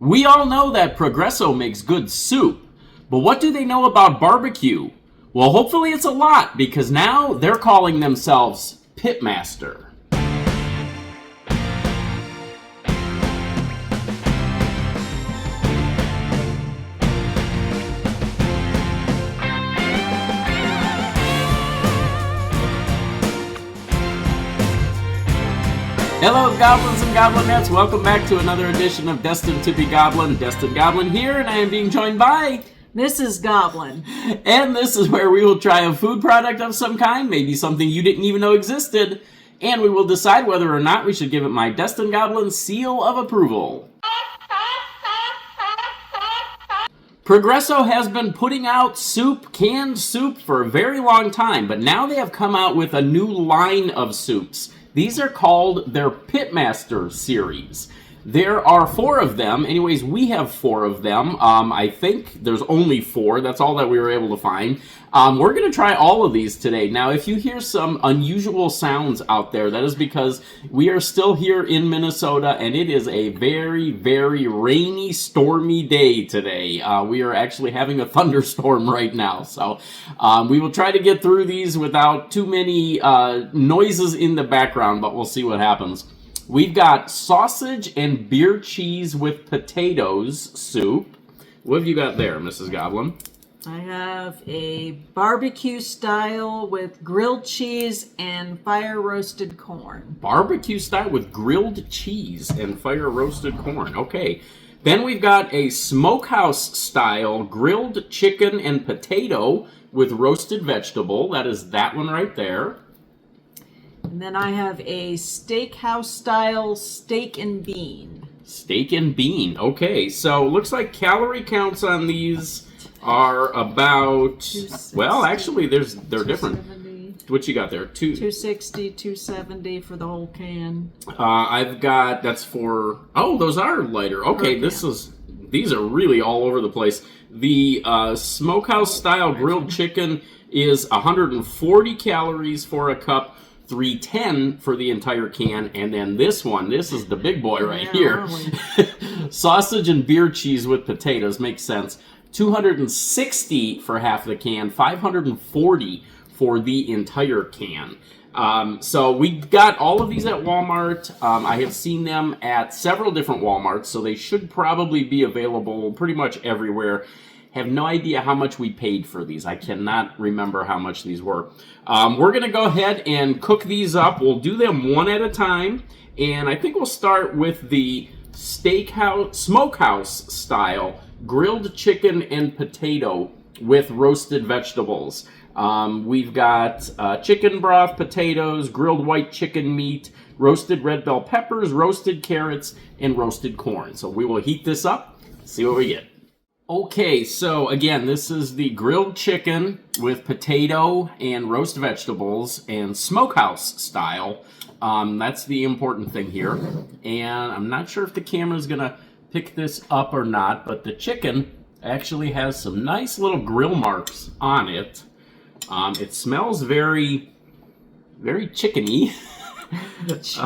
We all know that Progresso makes good soup, but what do they know about barbecue? Well, hopefully it's a lot, because now they're calling themselves Pitmaster. Hello, Goblins and Goblinettes. Welcome back to another edition of Destined to be Goblin. Destined Goblin here, and I am being joined by Mrs. Goblin. And this is where we will try a food product of some kind, maybe something you didn't even know existed, and we will decide whether or not we should give it my Destined Goblin seal of approval. Progresso has been putting out canned soup for a very long time, but now they have come out with a new line of soups. These are called their Pitmaster series. There are 4 of them. Anyways, we have 4 of them. I think there's only 4. That's all that we were able to find. We're going to try all of these today. Now, if you hear some unusual sounds out there, that is because we are still here in Minnesota, and it is a very, very rainy, stormy day today. We are actually having a thunderstorm right now. So we will try to get through these without too many noises in the background, but we'll see what happens. We've got sausage and beer cheese with potatoes soup. What have you got there, Mrs. Goblin? I have a barbecue style with grilled cheese and fire roasted corn. Barbecue style with grilled cheese and fire roasted corn. Okay. Then we've got a smokehouse style grilled chicken and potato with roasted vegetable. That is that one right there. And then I have a steakhouse style steak and bean. Steak and bean. Okay, so looks like calorie counts on these are about, well, actually they're different. What you got there? 260, 270 for the whole can. I've got, that's for, oh, those are lighter. Okay, these are really all over the place. The smokehouse style grilled chicken is 140 calories for a cup. 310 for the entire can, and then this is the big boy right here. Sausage and beer cheese with potatoes makes sense. 260 for half the can, 540 for the entire can. So we got all of these at Walmart. I have seen them at several different Walmarts, so they should probably be available pretty much everywhere. Have no idea how much we paid for these. I cannot remember how much these were. We're going to go ahead and cook these up. We'll do them one at a time. And I think we'll start with the smokehouse style grilled chicken and potato with roasted vegetables. We've got chicken broth, potatoes, grilled white chicken meat, roasted red bell peppers, roasted carrots, and roasted corn. So we will heat this up, see what we get. Okay, so again, this is the grilled chicken with potato and roast vegetables and smokehouse style. That's the important thing here. And I'm not sure if the camera's gonna pick this up or not, but the chicken actually has some nice little grill marks on it. It smells very, very chickeny. Is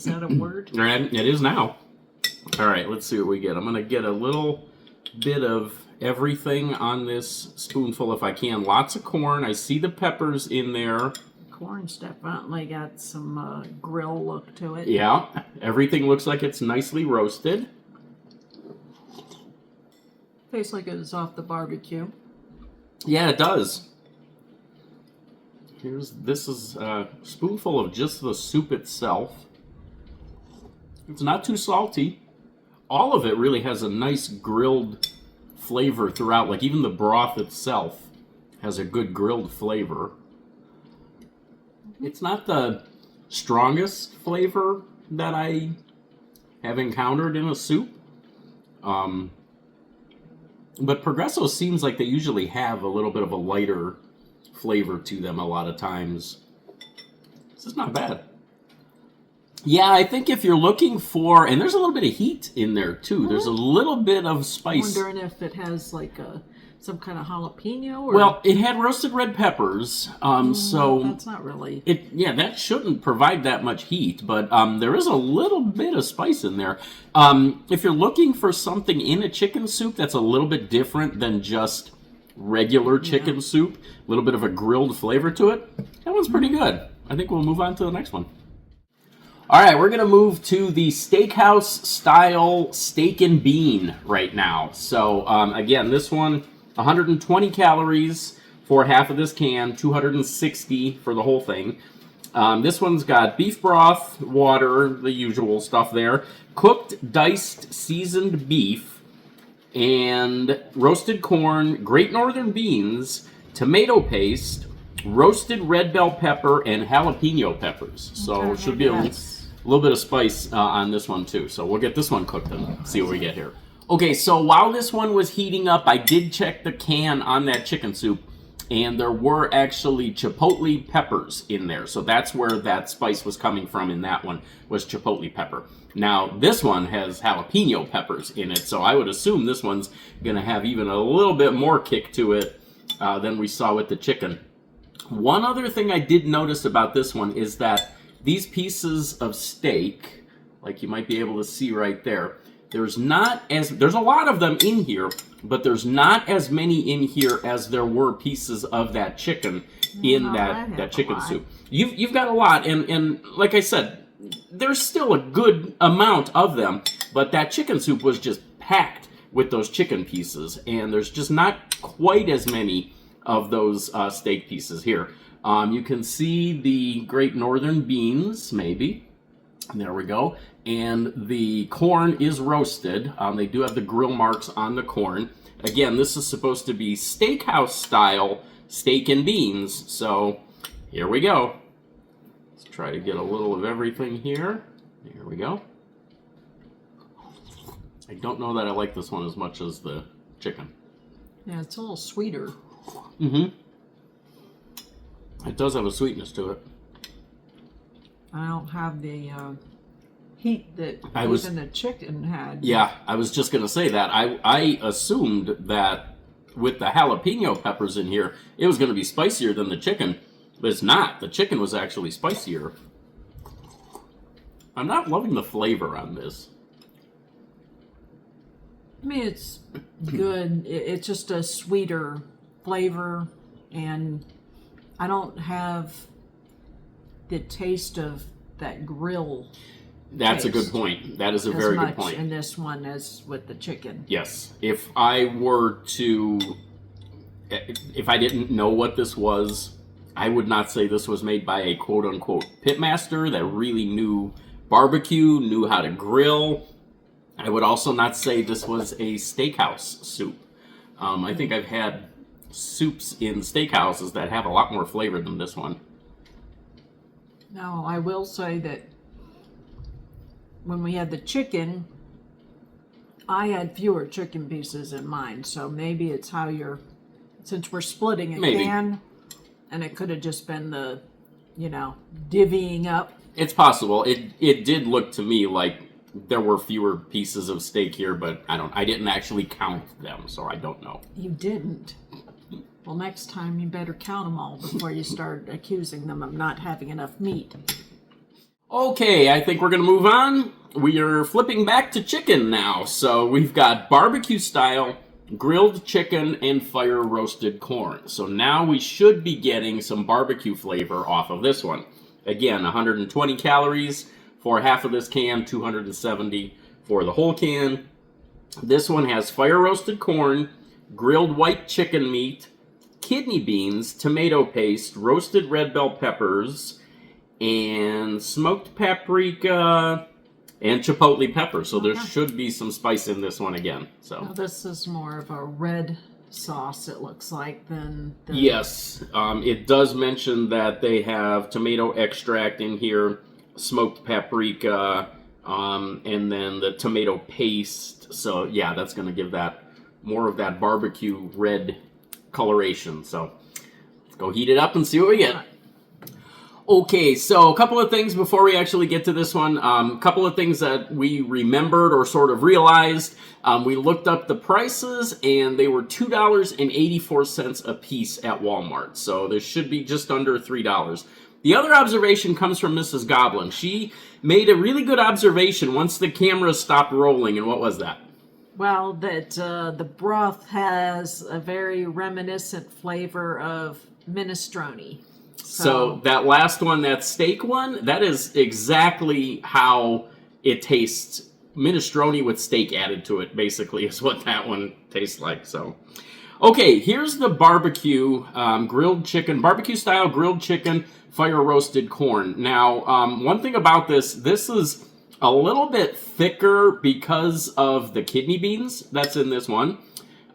that a word? It is now. All right, let's see what we get. I'm going to get a little bit of everything on this spoonful if I can. Lots of corn. I see the peppers in there. Corn's definitely got some grill look to it. Yeah, everything looks like it's nicely roasted. Tastes like it's off the barbecue. Yeah, it does. This is a spoonful of just the soup itself. It's not too salty. All of it really has a nice grilled flavor throughout. Like even the broth itself has a good grilled flavor. It's not the strongest flavor that I have encountered in a soup. But Progresso seems like they usually have a little bit of a lighter flavor to them a lot of times. This is not bad. Yeah, I think if you're looking for, and there's a little bit of heat in there too. There's a little bit of spice. I'm wondering if it has like some kind of jalapeno? Or... Well, it had roasted red peppers, so that's not really. that shouldn't provide that much heat, but there is a little bit of spice in there. If you're looking for something in a chicken soup that's a little bit different than just regular chicken soup, a little bit of a grilled flavor to it, that one's pretty good. I think we'll move on to the next one. All right, we're going to move to the Steakhouse style steak and bean right now. So, again, this one, 120 calories for half of this can, 260 for the whole thing. This one's got beef broth, water, the usual stuff there, cooked, diced, seasoned beef, and roasted corn, great northern beans, tomato paste, roasted red bell pepper, and jalapeno peppers. So, should be a little bit of spice on this one too. So we'll get this one cooked and see what we get here. Okay, so while this one was heating up, I did check the can on that chicken soup, and there were actually chipotle peppers in there. So that's where that spice was coming from in that one, was chipotle pepper. Now, this one has jalapeno peppers in it, so I would assume this one's going to have even a little bit more kick to it than we saw with the chicken. One other thing I did notice about this one is that these pieces of steak, like you might be able to see right there, there's a lot of them in here, but there's not as many in here as there were pieces of that chicken in that chicken soup. You've got a lot, and like I said, there's still a good amount of them, but that chicken soup was just packed with those chicken pieces, and there's just not quite as many of those steak pieces here. You can see the great northern beans, maybe. There we go. And the corn is roasted. They do have the grill marks on the corn. Again, this is supposed to be Steakhouse style steak and beans. So here we go. Let's try to get a little of everything here. Here we go. I don't know that I like this one as much as the chicken. Yeah, it's a little sweeter. Mm-hmm. It does have a sweetness to it. I don't have the heat that even the chicken had. Yeah, I was just going to say that. I assumed that with the jalapeno peppers in here, it was going to be spicier than the chicken, but it's not. The chicken was actually spicier. I'm not loving the flavor on this. I mean, it's good. It's just a sweeter flavor, and I don't have the taste of that grill. That's a good point. That is a very good point. In this one as with the chicken. Yes. If I didn't know what this was, I would not say this was made by a quote-unquote pitmaster that really knew barbecue, knew how to grill. I would also not say this was a steakhouse soup. I think I've had soups in steakhouses that have a lot more flavor than this one. Now, I will say that when we had the chicken, I had fewer chicken pieces in mine, so maybe it's how since we're splitting a can, and it could have just been the, divvying up. It's possible. It did look to me like there were fewer pieces of steak here, but I didn't actually count them, so I don't know. You didn't? Well, next time you better count them all before you start accusing them of not having enough meat. Okay, I think we're going to move on. We are flipping back to chicken now. So we've got barbecue style, grilled chicken, and fire roasted corn. So now we should be getting some barbecue flavor off of this one. Again, 120 calories for half of this can, 270 for the whole can. This one has fire roasted corn, grilled white chicken meat, kidney beans, tomato paste, roasted red bell peppers, and smoked paprika and chipotle pepper. So there should be some spice in this one again. So now this is more of a red sauce, it looks like, than the... Yes. It does mention that they have tomato extract in here, smoked paprika, and then the tomato paste. So yeah, that's going to give that more of that barbecue red coloration. So let's go heat it up and see what we get. Okay, so a couple of things before we actually get to this one. A couple of things that we remembered or sort of realized. We looked up the prices, and they were $2.84 a piece at Walmart. So this should be just under $3. The other observation comes from Mrs. Goblin. She made a really good observation once the camera stopped rolling, and what was that? Well, that the broth has a very reminiscent flavor of minestrone. So that last one, that steak one, that is exactly how it tastes. Minestrone with steak added to it, basically, is what that one tastes like. So, okay, here's the barbecue grilled chicken, barbecue-style grilled chicken, fire-roasted corn. Now, one thing about this is a little bit thicker because of the kidney beans that's in this one.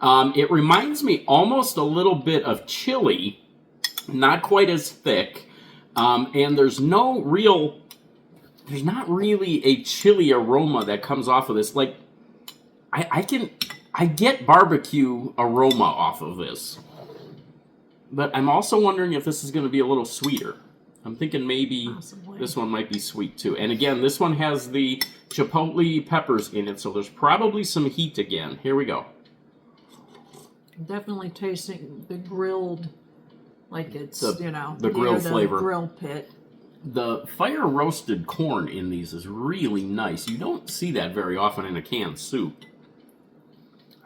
It reminds me almost a little bit of chili. Not quite as thick, and there's not really a chili aroma that comes off of this. Like, I get barbecue aroma off of this, but I'm also wondering if this is going to be a little sweeter. I'm thinking maybe this one might be sweet too. And again, this one has the chipotle peppers in it, so there's probably some heat again. Here we go. Definitely tasting the grilled. Like it's, the grill flavor. Grill pit. The fire-roasted corn in these is really nice. You don't see that very often in a canned soup.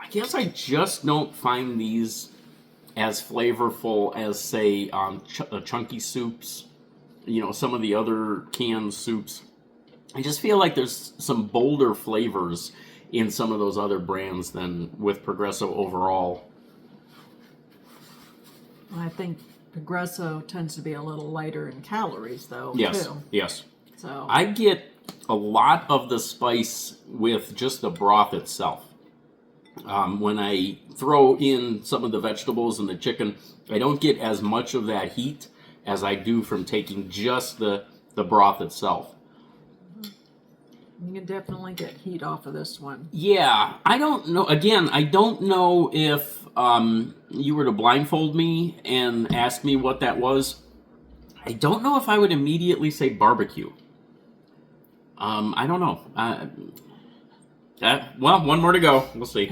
I guess I just don't find these as flavorful as, say, chunky soups. You know, some of the other canned soups. I just feel like there's some bolder flavors in some of those other brands than with Progresso overall. I think Progresso tends to be a little lighter in calories, though, yes, too. Yes. So I get a lot of the spice with just the broth itself. When I throw in some of the vegetables and the chicken, I don't get as much of that heat as I do from taking just the broth itself. You can definitely get heat off of this one. Yeah, I don't know. Again, I don't know if you were to blindfold me and ask me what that was. I don't know if I would immediately say barbecue. I don't know. Well, one more to go. We'll see.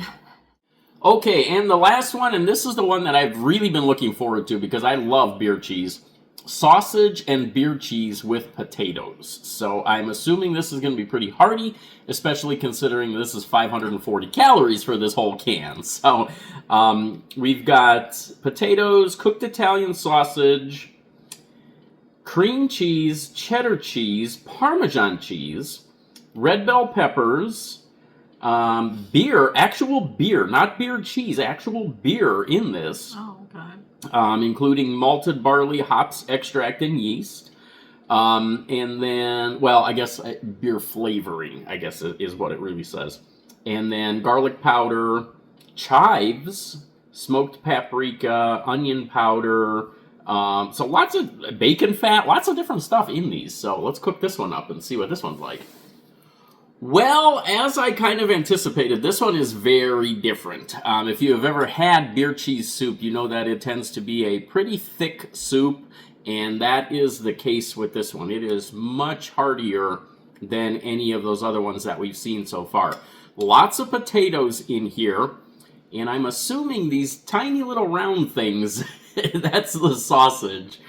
Okay, and the last one, and this is the one that I've really been looking forward to because I love beer cheese. Sausage and beer cheese with potatoes. So I'm assuming this is going to be pretty hearty, especially considering this is 540 calories for this whole can. So we've got potatoes, cooked Italian sausage, cream cheese, cheddar cheese, Parmesan cheese, red bell peppers, beer, actual beer, not beer cheese, actual beer in this. Oh, okay. Including malted barley, hops, extract, and yeast. And then, well, I guess beer flavoring, I guess is what it really says. And then garlic powder, chives, smoked paprika, onion powder. So lots of bacon fat, lots of different stuff in these. So let's cook this one up and see what this one's like. Well, as I kind of anticipated, this one is very different. If you have ever had beer cheese soup, you know that it tends to be a pretty thick soup, and that is the case with this one. It is much heartier than any of those other ones that we've seen so far. Lots of potatoes in here, and I'm assuming these tiny little round things, that's the sausage.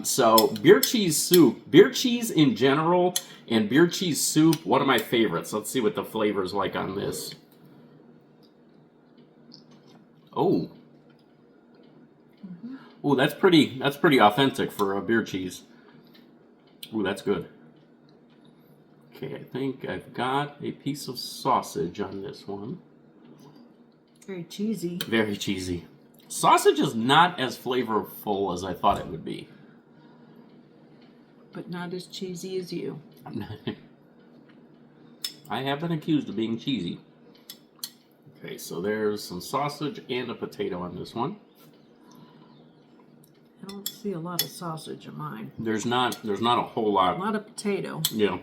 So beer cheese soup, beer cheese in general, and beer cheese soup, one of my favorites. Let's see what the flavor's like on this. Oh. Mm-hmm. Oh, that's pretty authentic for a beer cheese. Ooh, that's good. Okay, I think I've got a piece of sausage on this one. Very cheesy. Very cheesy. Sausage is not as flavorful as I thought it would be. But not as cheesy as you. I have been accused of being cheesy. Okay, so there's some sausage and a potato on this one. I don't see a lot of sausage in mine. There's not a whole lot. A lot of potato. Yeah.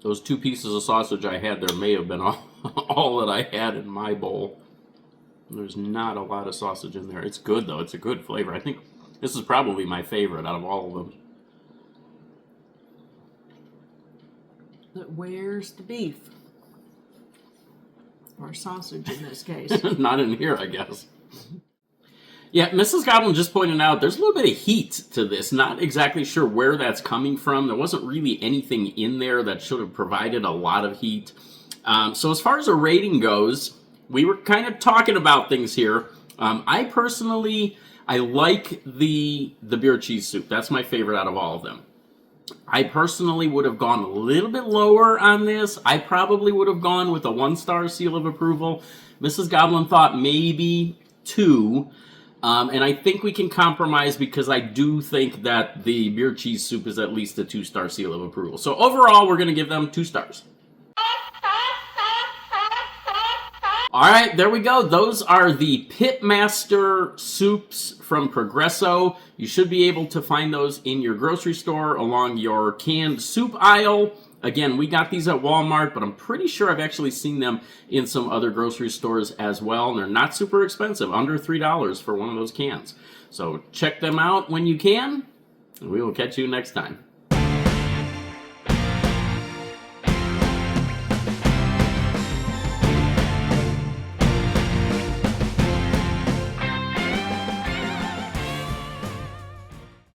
Those 2 pieces of sausage I had there may have been all that I had in my bowl. There's not a lot of sausage in there. It's good though. It's a good flavor. I think This is probably my favorite out of all of them. But where's the beef? Or sausage in this case. Not in here, I guess. Yeah, Mrs. Goblin just pointed out there's a little bit of heat to this. Not exactly sure where that's coming from. There wasn't really anything in there that should have provided a lot of heat. So as far as a rating goes, we were kind of talking about things here. I personally, I like the beer cheese soup. That's my favorite out of all of them. I personally would have gone a little bit lower on this. I probably would have gone with a 1-star seal of approval. Mrs. Goblin thought maybe 2. And I think we can compromise because I do think that the beer cheese soup is at least a 2-star seal of approval. So overall, we're going to give them 2 stars. All right, there we go. Those are the Pitmaster Soups from Progresso. You should be able to find those in your grocery store along your canned soup aisle. Again, we got these at Walmart, but I'm pretty sure I've actually seen them in some other grocery stores as well. And they're not super expensive, under $3 for one of those cans. So check them out when you can, and we will catch you next time.